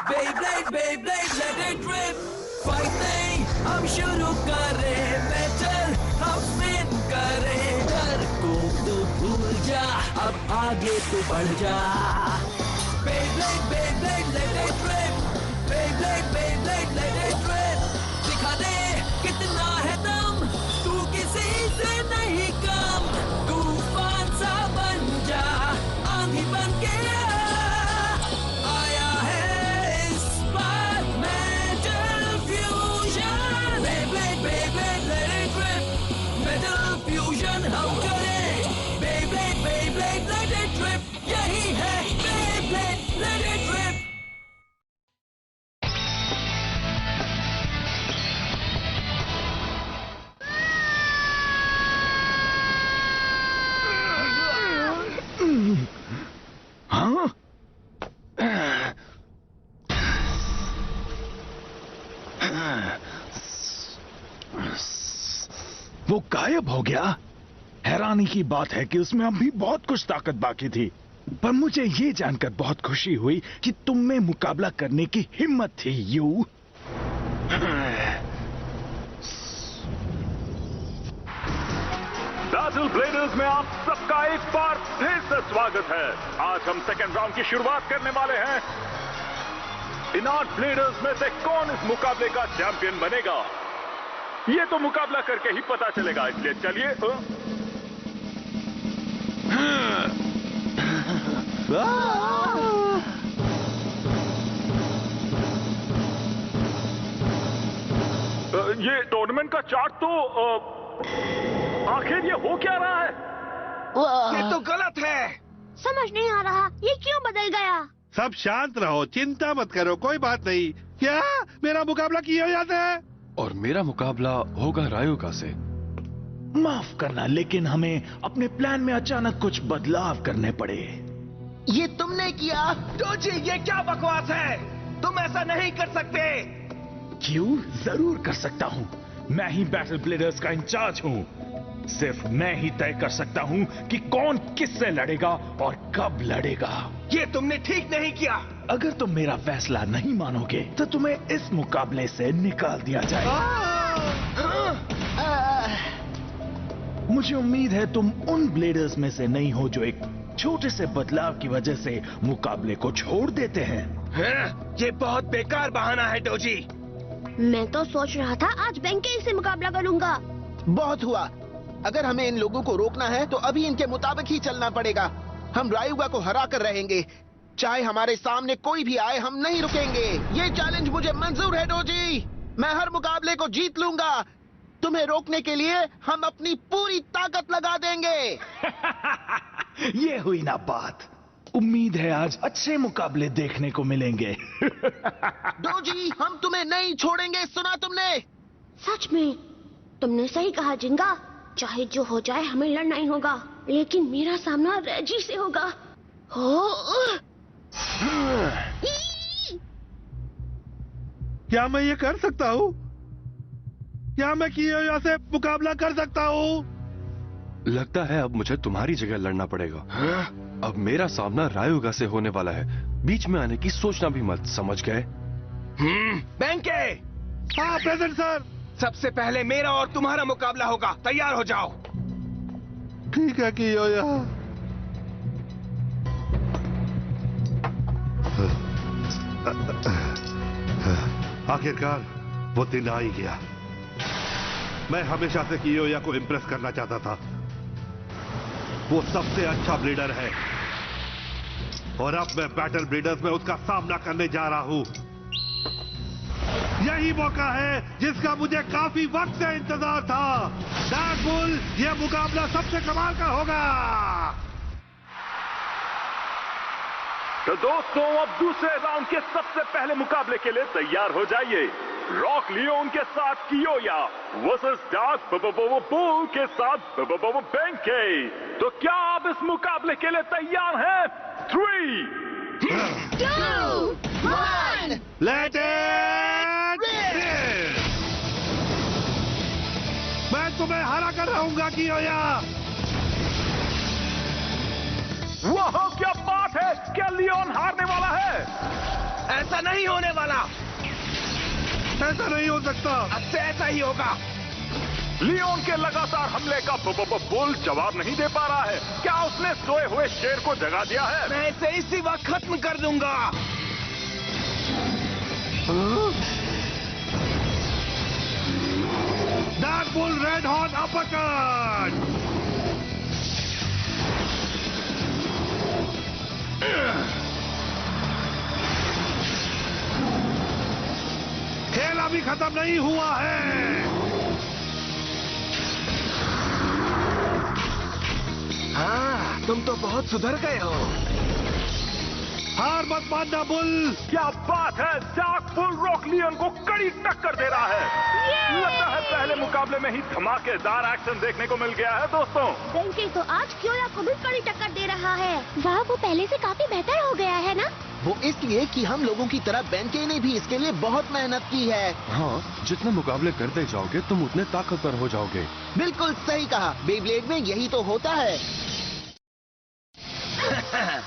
Beyblade, Beyblade, let it rip. Fighting, हम शुरू करें बैटल, हम स्पिन करें। डर को तो भूल जा, अब आगे तो बढ़ जा। Beyblade, Beyblade, let it rip. Beyblade, Beyblade, let it rip. दिखा दे कितना है दम, तू किसी से नहीं कम। तूफान सा बन जा, आंधी बन के आया है इस बार metal fusion. Beyblade, Beyblade, let it rip. Metal fusion हम करें। Beyblade, Beyblade, let it rip. यही है Beyblade, let it rip. हाँ? वो गायब हो गया। हैरानी की बात है कि उसमें अभी बहुत कुछ ताकत बाकी थी, पर मुझे ये जानकर बहुत खुशी हुई कि तुम में मुकाबला करने की हिम्मत थी यू। बैटल ब्लेडर्स में आप सबका एक बार फिर से स्वागत है। आज हम सेकेंड राउंड की शुरुआत करने वाले हैं। इन 8 ब्लेडर्स में से कौन इस मुकाबले का चैंपियन बनेगा, ये तो मुकाबला करके ही पता चलेगा। इसलिए चलिए ये टूर्नामेंट का चार्ट तो आखिर ये हो क्या रहा है? ये तो गलत है। समझ नहीं आ रहा ये क्यों बदल गया। सब शांत रहो, चिंता मत करो, कोई बात नहीं। क्या मेरा मुकाबला किया जाता है? और मेरा मुकाबला होगा रायुगा से। माफ करना, लेकिन हमें अपने प्लान में अचानक कुछ बदलाव करने पड़े। ये तुमने किया? डोजी, ये क्या बकवास है? तुम ऐसा नहीं कर सकते। क्यों? जरूर कर सकता हूँ। मैं ही बैटल ब्लेडर्स का इंचार्ज हूँ। सिर्फ मैं ही तय कर सकता हूँ कि कौन किससे लड़ेगा और कब लड़ेगा। ये तुमने ठीक नहीं किया। अगर तुम मेरा फैसला नहीं मानोगे तो तुम्हें इस मुकाबले से निकाल दिया जाएगा। मुझे उम्मीद है तुम उन ब्लेडर्स में से नहीं हो जो एक छोटे से बदलाव की वजह से मुकाबले को छोड़ देते हैं। ये बहुत बेकार बहाना है डोजी। मैं तो सोच रहा था आज बेंके से मुकाबला करूंगा। बहुत हुआ। अगर हमें इन लोगों को रोकना है तो अभी इनके मुताबिक ही चलना पड़ेगा। हम रायुगा को हरा कर रहेंगे, चाहे हमारे सामने कोई भी आए, हम नहीं रुकेंगे। ये चैलेंज मुझे मंजूर है डोजी। मैं हर मुकाबले को जीत लूंगा। तुम्हें रोकने के लिए हम अपनी पूरी ताकत लगा देंगे। ये हुई ना बात। उम्मीद है आज अच्छे मुकाबले देखने को मिलेंगे। डोजी, हम तुम्हें नहीं छोड़ेंगे, सुना तुमने? सच में तुमने सही कहा जिंगा। चाहे जो हो जाए हमें लड़ना ही होगा, लेकिन मेरा सामना रेजी से होगा। क्या मैं ये कर सकता हूँ? क्या मैं कियोया से मुकाबला कर सकता हूँ? लगता है अब मुझे तुम्हारी जगह लड़ना पड़ेगा। अब मेरा सामना रायुगा से होने वाला है। बीच में आने की सोचना भी मत, समझ गए? बेंके! हाँ प्रेजेंट सर। सबसे पहले मेरा और तुम्हारा मुकाबला होगा, तैयार हो जाओ। ठीक है कियोया। आखिरकार वो दिन आ ही गया। मैं हमेशा से कियोया को इम्प्रेस करना चाहता था। वो सबसे अच्छा ब्लीडर है और अब मैं बैटल ब्लीडर्स में उसका सामना करने जा रहा हूं। यही मौका है जिसका मुझे काफी वक्त से इंतजार था। डार्क बुल, यह मुकाबला सबसे कमाल का होगा। तो दोस्तों, अब दूसरे राउंड के सबसे पहले मुकाबले के लिए तैयार हो जाइए। रॉक लियोन के साथ कियोया वर्सेस डार्क बुल के साथ बेंके। तो क्या आप इस मुकाबले के लिए तैयार हैं? 3, 2, 1 लेट इट rip! मैं तुम्हें हरा कर रहूंगा कियोया। वाह, क्या बात है! क्या लियोन हारने वाला है? ऐसा नहीं होने वाला। ऐसा नहीं हो सकता। अब से ऐसा ही होगा। लियोन के लगातार हमले का बुल जवाब नहीं दे पा रहा है। क्या उसने सोए हुए शेर को जगा दिया है? मैं इसे इसी वक्त खत्म कर दूंगा। Dark bull red hot uppercut. खेल अभी खत्म नहीं हुआ है। हाँ, तुम तो बहुत सुधर गए हो। हार मत मानना बुल। क्या बात है, डार्क बुल रॉक लियोन को कड़ी टक्कर दे रहा है। लगता है पहले मुकाबले में ही धमाकेदार एक्शन देखने को मिल गया है दोस्तों। बेंके तो आज कियोया को भी कड़ी टक्कर दे रहा है। वाह, वो पहले से काफी बेहतर हो गया है ना? वो इसलिए कि हम लोगों की तरह बेंके ने भी इसके लिए बहुत मेहनत की है। हाँ, जितने मुकाबले करते जाओगे तुम उतने ताकतवर हो जाओगे। बिल्कुल सही कहा। बेब्लेड में यही तो होता है।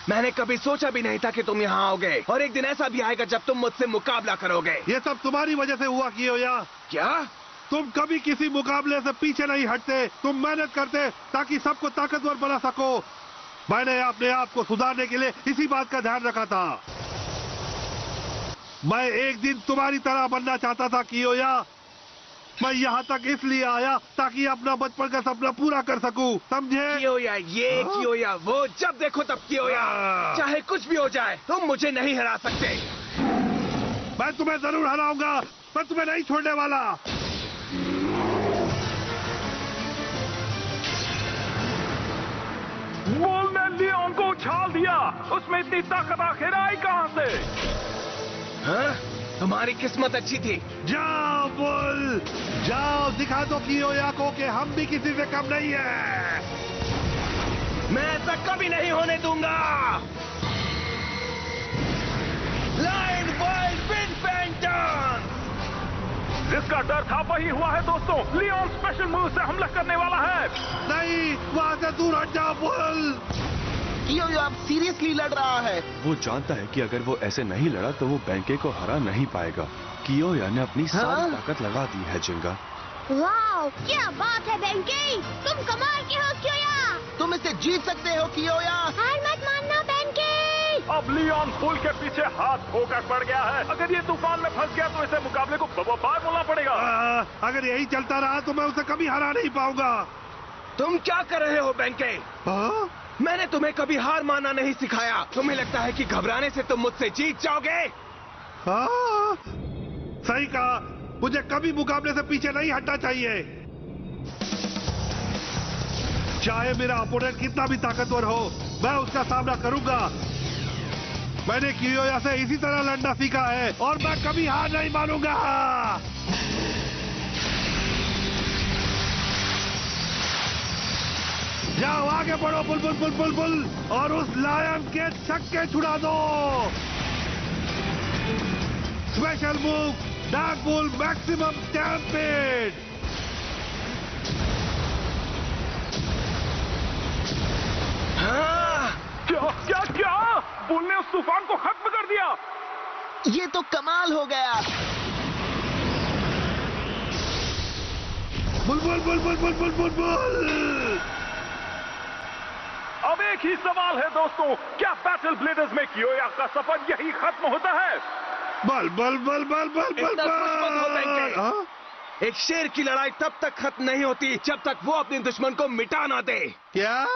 मैंने कभी सोचा भी नहीं था कि तुम यहाँ आओगे, और एक दिन ऐसा भी आएगा जब तुम मुझसे मुकाबला करोगे। ये सब तुम्हारी वजह से हुआ कियोया। क्या? तुम कभी किसी मुकाबले से पीछे नहीं हटते। तुम मेहनत करते ताकि सबको ताकतवर बना सको। मैंने अपने आप को सुधारने के लिए इसी बात का ध्यान रखा था। मैं एक दिन तुम्हारी तरह बनना चाहता था कियोया। मैं यहाँ तक इसलिए आया ताकि अपना बचपन का सपना पूरा कर सकूं, समझे? कियोया ये, कियोया वो, जब देखो तब कियोया। चाहे कुछ भी हो जाए, तुम मुझे नहीं हरा सकते। मैं तुम्हें जरूर हराऊंगा। मैं तुम्हें नहीं छोड़ने वाला। बुल ने लियोन को उछाल दिया। उसमें इतनी ताकत आखिर आई कहां से? हाँ? तुम्हारी किस्मत अच्छी थी। जाओ बुल, जाओ दिखा दो कियोया को कि हम भी किसी से कम नहीं है। मैं ऐसा कभी नहीं होने दूंगा। Line wild wind Patton. जिसका डर था वही हुआ है दोस्तों। लियोन स्पेशल मूव से हमला करने वाला है। नहीं, वहां से दूर हट जाओ बुल। कियोया अब सीरियसली लड़ रहा है। वो जानता है कि अगर वो ऐसे नहीं लड़ा तो वो बेंके को हरा नहीं पाएगा। कियोया ने अपनी सारी ताकत लगा दी है जिंगा। वाह, क्या बात है बेंके, तुम कमाल के हो कियोया। तुम इसे जीत सकते हो कियोया। हार मत मानना बेंके। अब लियोन बुल के पीछे हाथ धोकर पड़ गया है। अगर ये तूफान में फंस गया तो इसे मुकाबले को बार बोलना पड़ेगा। अगर यही चलता रहा तो मैं उसे कभी हरा नहीं पाऊंगा। तुम क्या कर रहे हो बेंके? मैंने तुम्हें कभी हार मानना नहीं सिखाया। तुम्हें लगता है कि घबराने से तुम मुझसे जीत जाओगे? सही कहा। मुझे कभी मुकाबले से पीछे नहीं हटना चाहिए। चाहे मेरा अपोनेंट कितना भी ताकतवर हो, मैं उसका सामना करूंगा। मैंने कियोया से इसी तरह लड़ना सीखा है और मैं कभी हार नहीं मानूंगा। जाओ आगे बढ़ो bull bull bull bull bull, और उस लायन के छक्के छुड़ा दो। Special move dark bull maximum stampede. क्या क्या क्या? बुल ने उस तूफान को खत्म कर दिया। ये तो कमाल हो गया। Bull bull bull bull bull bull bull bull. अब एक ही सवाल है दोस्तों, क्या बैटल ब्लेडर्स में कियोया का सफर यही खत्म होता है? बल बल बल बल बल बल बल। एक शेर की लड़ाई तब तक खत्म नहीं होती जब तक वो अपने दुश्मन को मिटा ना दे। क्या?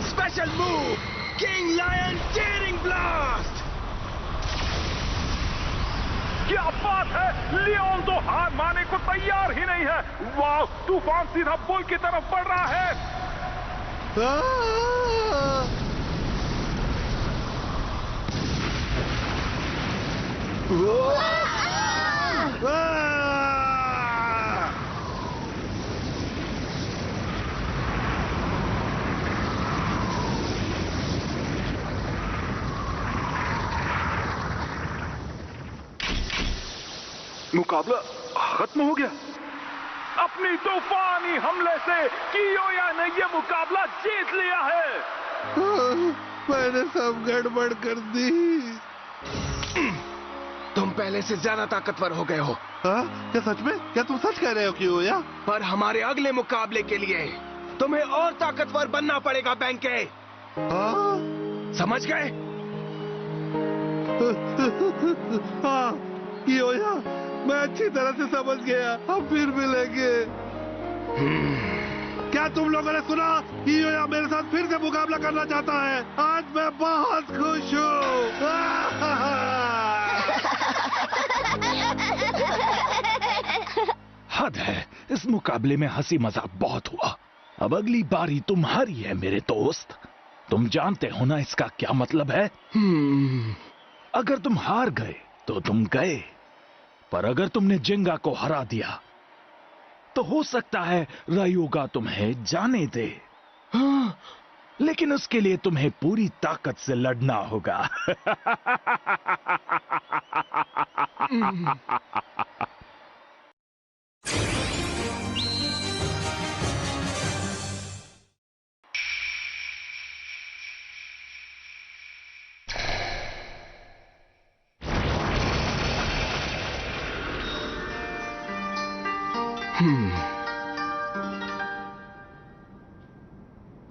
Special move king lion tearing blast. क्या बात है, लियोन तो हार मानने को तैयार ही नहीं है। वाह, तूफान सीधा बुल की तरफ बढ़ रहा है। मुकाबला खत्म हो गया। अपनी तूफानी हमले से कियोया ने यह मुकाबला जीत लिया है। मैंने सब गड़बड़ कर दी। पहले से ज्यादा ताकतवर हो गए हो। क्या सच में? क्या तुम सच कह रहे हो कियोया? पर हमारे अगले मुकाबले के लिए तुम्हें और ताकतवर बनना पड़ेगा बैंके। समझ गए? हाँ कियोया, मैं अच्छी तरह से समझ गया। हम फिर मिलेंगे। क्या तुम लोगों ने सुना? कियोया मेरे साथ फिर से मुकाबला करना चाहता है। आज मैं बहुत खुश हूँ। हद है, इस मुकाबले में हंसी मजाक बहुत हुआ। अब अगली बारी तुम्हारी है मेरे दोस्त। तुम जानते हो ना इसका क्या मतलब है? अगर तुम हार गए तो तुम गए, पर अगर तुमने जिंगा को हरा दिया तो हो सकता है रायुगा तुम्हें जाने दे। लेकिन उसके लिए तुम्हें पूरी ताकत से लड़ना होगा।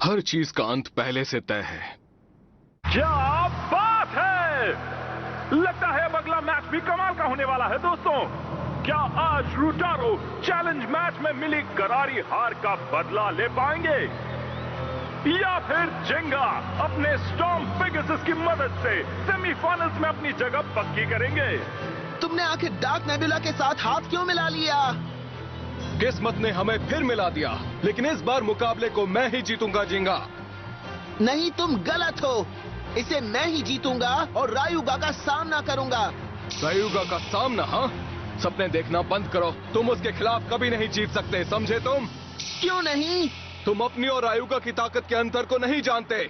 हर चीज का अंत पहले से तय है। क्या बात है! लगता है अब अगला मैच भी कमाल का होने वाला है दोस्तों। क्या आज रूटारो चैलेंज मैच में मिली करारी हार का बदला ले पाएंगे, या फिर जिंगा अपने स्टॉर्म पेगासस की मदद से सेमीफाइनल्स में अपनी जगह पक्की करेंगे? तुमने आखिर डार्क नेबुला के साथ हाथ क्यों मिला लिया? किस्मत ने हमें फिर मिला दिया, लेकिन इस बार मुकाबले को मैं ही जीतूंगा जिंगा। नहीं, तुम गलत हो। इसे मैं ही जीतूंगा और रायुगा का सामना करूंगा। रायुगा का सामना? हाँ, सपने देखना बंद करो। तुम उसके खिलाफ कभी नहीं जीत सकते, समझे तुम? क्यों नहीं? तुम अपनी और रायुगा की ताकत के अंतर को नहीं जानते।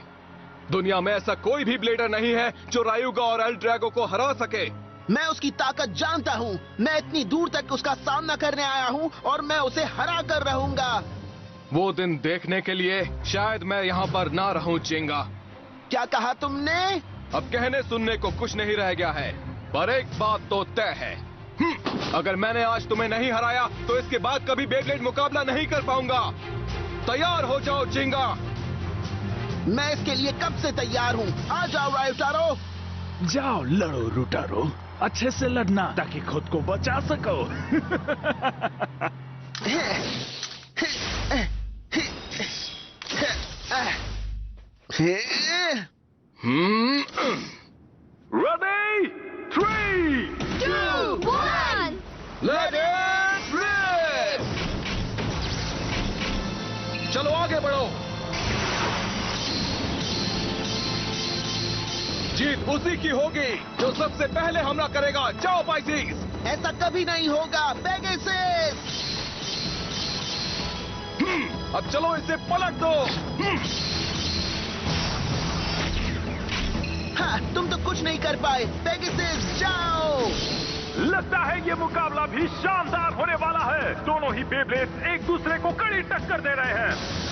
दुनिया में ऐसा कोई भी ब्लेडर नहीं है जो रायुगा और एल ड्रैगो को हरा सके। मैं उसकी ताकत जानता हूँ। मैं इतनी दूर तक उसका सामना करने आया हूँ और मैं उसे हरा कर रहूंगा। वो दिन देखने के लिए शायद मैं यहाँ पर ना रहूं जिंगा। क्या कहा तुमने? अब कहने सुनने को कुछ नहीं रह गया है, पर एक बात तो तय है। अगर मैंने आज तुम्हें नहीं हराया तो इसके बाद कभी बेब्लेड मुकाबला नहीं कर पाऊंगा। तैयार हो जाओ जिंगा। मैं इसके लिए कब से तैयार हूँ। आ जाओ रायुटारो। जाओ लड़ो रूटारो, अच्छे से लड़ना ताकि खुद को बचा सको। Ready? 3, 2, 1 Let it rip! चलो आगे बढ़ो। जीत उसी की होगी जो सबसे पहले हमला करेगा। जाओ पाइसीस। ऐसा कभी नहीं होगा पेगासस। अब चलो इसे पलट दो। हाँ, तुम तो कुछ नहीं कर पाए। पेगासस जाओ। लगता है ये मुकाबला भी शानदार होने वाला है। दोनों ही बेब्लेड्स एक दूसरे को कड़ी टक्कर दे रहे हैं।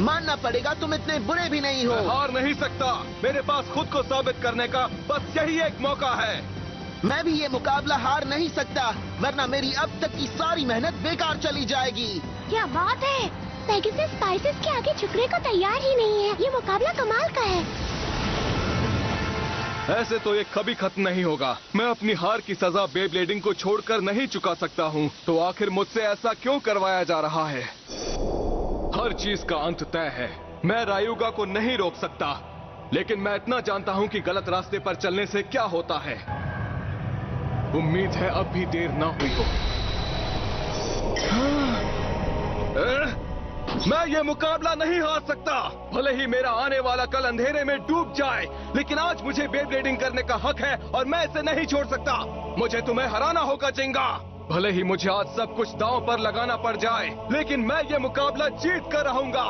मानना पड़ेगा तुम इतने बुरे भी नहीं हो। मैं हार नहीं सकता। मेरे पास खुद को साबित करने का बस यही एक मौका है। मैं भी ये मुकाबला हार नहीं सकता, वरना मेरी अब तक की सारी मेहनत बेकार चली जाएगी। क्या बात है, पेगासस स्पाइसेस के आगे झुकने को तैयार ही नहीं है। ये मुकाबला कमाल का है। ऐसे तो ये कभी खत्म नहीं होगा। मैं अपनी हार की सजा बेब्लेडिंग को छोड़कर नहीं चुका सकता हूँ। तो आखिर मुझसे ऐसा क्यों करवाया जा रहा है? हर चीज का अंत तय है। मैं रायुगा को नहीं रोक सकता, लेकिन मैं इतना जानता हूं कि गलत रास्ते पर चलने से क्या होता है। उम्मीद है अब भी देर ना हुई हो। मैं ये मुकाबला नहीं हार सकता। भले ही मेरा आने वाला कल अंधेरे में डूब जाए, लेकिन आज मुझे बेब्लेडिंग करने का हक है और मैं इसे नहीं छोड़ सकता। मुझे तुम्हें हराना होगा जिंगा। भले ही मुझे आज सब कुछ दांव पर लगाना पड़ जाए, लेकिन मैं ये मुकाबला जीत कर रहूंगा।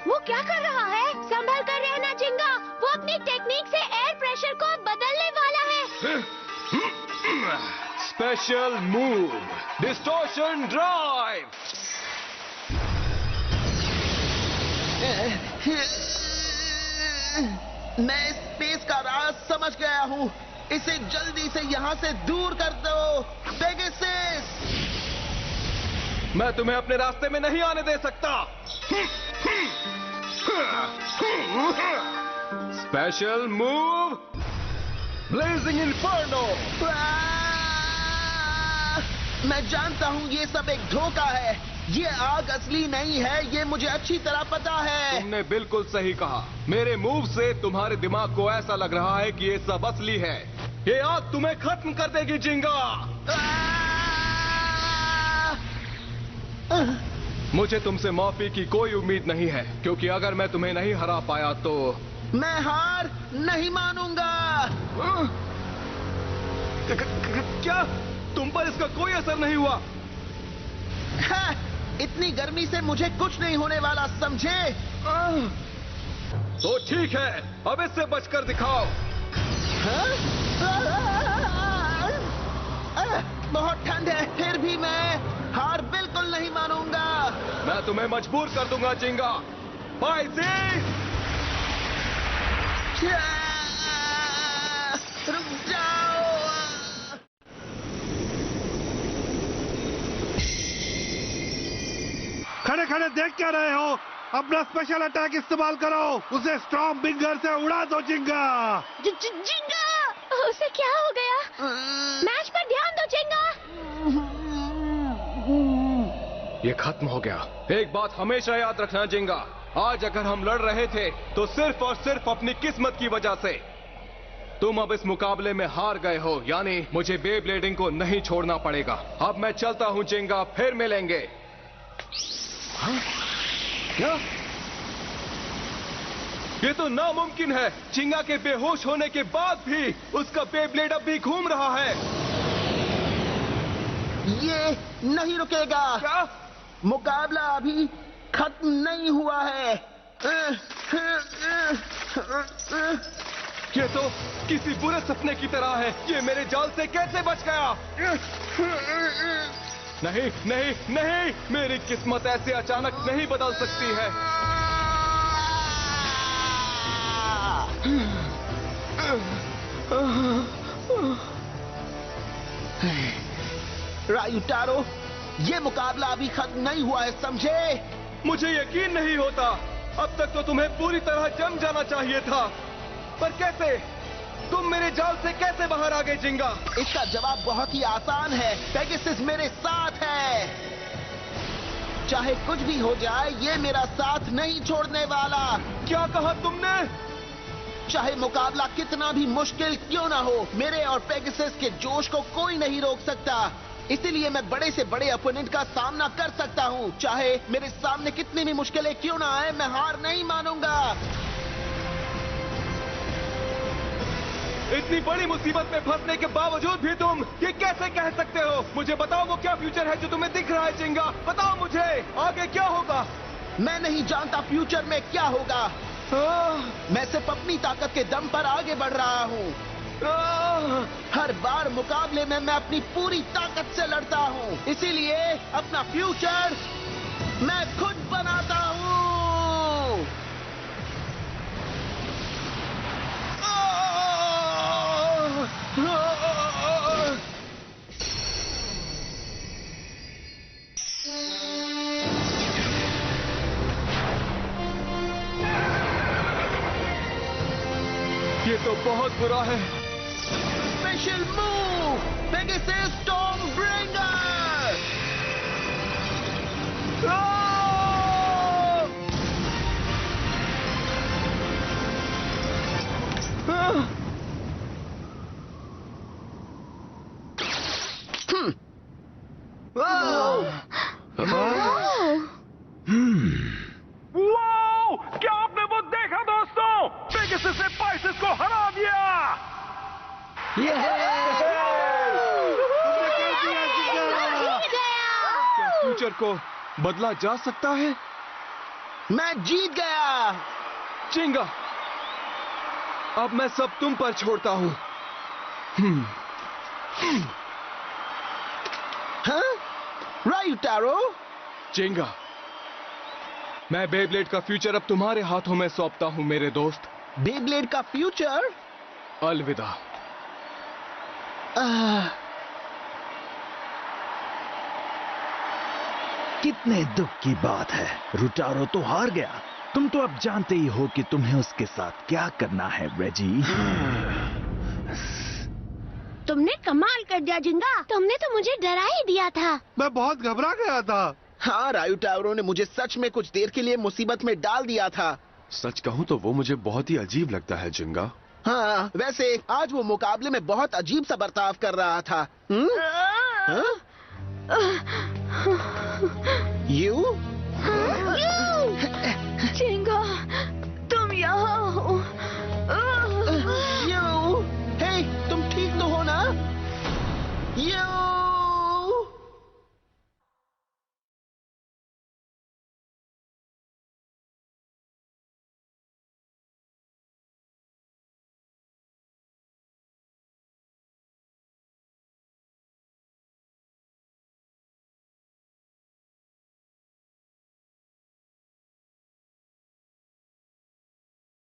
वो क्या कर रहा है? संभल कर रहना जिंगा। वो अपनी टेक्निक से एयर प्रेशर को बदलने वाला है। Special move, distortion drive. मैं स्पेस इसका राज समझ गया हूँ। इसे जल्दी से यहाँ से दूर कर दो पेगासस। मैं तुम्हें अपने रास्ते में नहीं आने दे सकता। Special move blazing inferno. मैं जानता हूँ ये सब एक धोखा है। ये आग असली नहीं है, ये मुझे अच्छी तरह पता है। तुमने बिल्कुल सही कहा। मेरे मूव से तुम्हारे दिमाग को ऐसा लग रहा है कि ये सब असली है। ये आग तुम्हें खत्म कर देगी जिंगा। मुझे तुमसे माफी की कोई उम्मीद नहीं है, क्योंकि अगर मैं तुम्हें नहीं हरा पाया तो मैं हार नहीं मानूंगा। क्या तुम पर इसका कोई असर नहीं हुआ? इतनी गर्मी से मुझे कुछ नहीं होने वाला, समझे? तो ठीक है, अब इससे बचकर दिखाओ। बहुत ठंड है, फिर भी मैं हार बिल्कुल नहीं मानूंगा। मैं तुम्हें मजबूर कर दूंगा जिंगा। रुक जाओ। खड़े खड़े देख क्या रहे हो? अपना स्पेशल अटैक इस्तेमाल करो। उसे स्ट्रॉन्ग फिंगर से उड़ा दो जिंगा। जिंगा, उसे क्या हो गया? मैच पर ध्यान दो जिंगा। ये खत्म हो गया। एक बात हमेशा याद रखना जिंगा, आज अगर हम लड़ रहे थे तो सिर्फ और सिर्फ अपनी किस्मत की वजह से। तुम अब इस मुकाबले में हार गए हो, यानी मुझे बेब्लेडिंग को नहीं छोड़ना पड़ेगा। अब मैं चलता हूँ जिंगा, फिर मिलेंगे। क्या? ये तो नामुमकिन है। जिंगा के बेहोश होने के बाद भी उसका बेब्लेड अब भी घूम रहा है। ये नहीं रुकेगा। क्या? मुकाबला अभी खत्म नहीं हुआ है। ये तो किसी बुरे सपने की तरह है। ये मेरे जाल से कैसे बच गया? नहीं नहीं नहीं, मेरी किस्मत ऐसे अचानक नहीं बदल सकती है। रायुटारो, ये मुकाबला अभी खत्म नहीं हुआ है, समझे? मुझे यकीन नहीं होता। अब तक तो तुम्हें पूरी तरह जम जाना चाहिए था, पर कैसे? तुम मेरे जाल से कैसे बाहर आ गए जिंगा? इसका जवाब बहुत ही आसान है। पेगासस मेरे साथ है। चाहे कुछ भी हो जाए, ये मेरा साथ नहीं छोड़ने वाला। क्या कहा तुमने? चाहे मुकाबला कितना भी मुश्किल क्यों ना हो, मेरे और पेगासस के जोश को कोई नहीं रोक सकता। इसीलिए मैं बड़े से बड़े ओपोनेंट का सामना कर सकता हूँ। चाहे मेरे सामने कितनी भी मुश्किलें क्यों ना आए, मैं हार नहीं मानूंगा। इतनी बड़ी मुसीबत में फंसने के बावजूद भी तुम ये कैसे कह सकते हो? मुझे बताओ, वो क्या फ्यूचर है जो तुम्हें दिख रहा है जिंगा? बताओ मुझे, आगे क्या होगा? मैं नहीं जानता फ्यूचर में क्या होगा। मैं सिर्फ अपनी ताकत के दम पर आगे बढ़ रहा हूँ। हर बार मुकाबले में मैं अपनी पूरी ताकत से लड़ता हूँ। इसीलिए अपना फ्यूचर मैं खुद बनाता हूँ। ये तो बहुत बुरा है। Special move Pegasus Stormbringer. Wow! क्या आपने वो देखा दोस्तों? पेगासस ने पाइसेस को हरा दिया। क्या फ्यूचर को बदला जा सकता है? मैं जीत गया। जिंगा, अब मैं सब तुम पर छोड़ता हूँ। हाँ? रायुटारो? जिंगा, मैं बेब्लेड का फ्यूचर अब तुम्हारे हाथों में सौंपता हूँ मेरे दोस्त। बेब्लेड का फ्यूचर? अलविदा। कितने दुख की बात है, रुटारो तो हार गया। तुम तो अब जानते ही हो कि तुम्हें उसके साथ क्या करना है, रेजी। तुमने कमाल कर दिया जिंगा, तुमने तो मुझे डरा ही दिया था। मैं बहुत घबरा गया था। हाँ, रायूटारो ने मुझे सच में कुछ देर के लिए मुसीबत में डाल दिया था। सच कहूँ तो वो मुझे बहुत ही अजीब लगता है जिंगा। हाँ, वैसे आज वो मुकाबले में बहुत अजीब सा बर्ताव कर रहा था। यू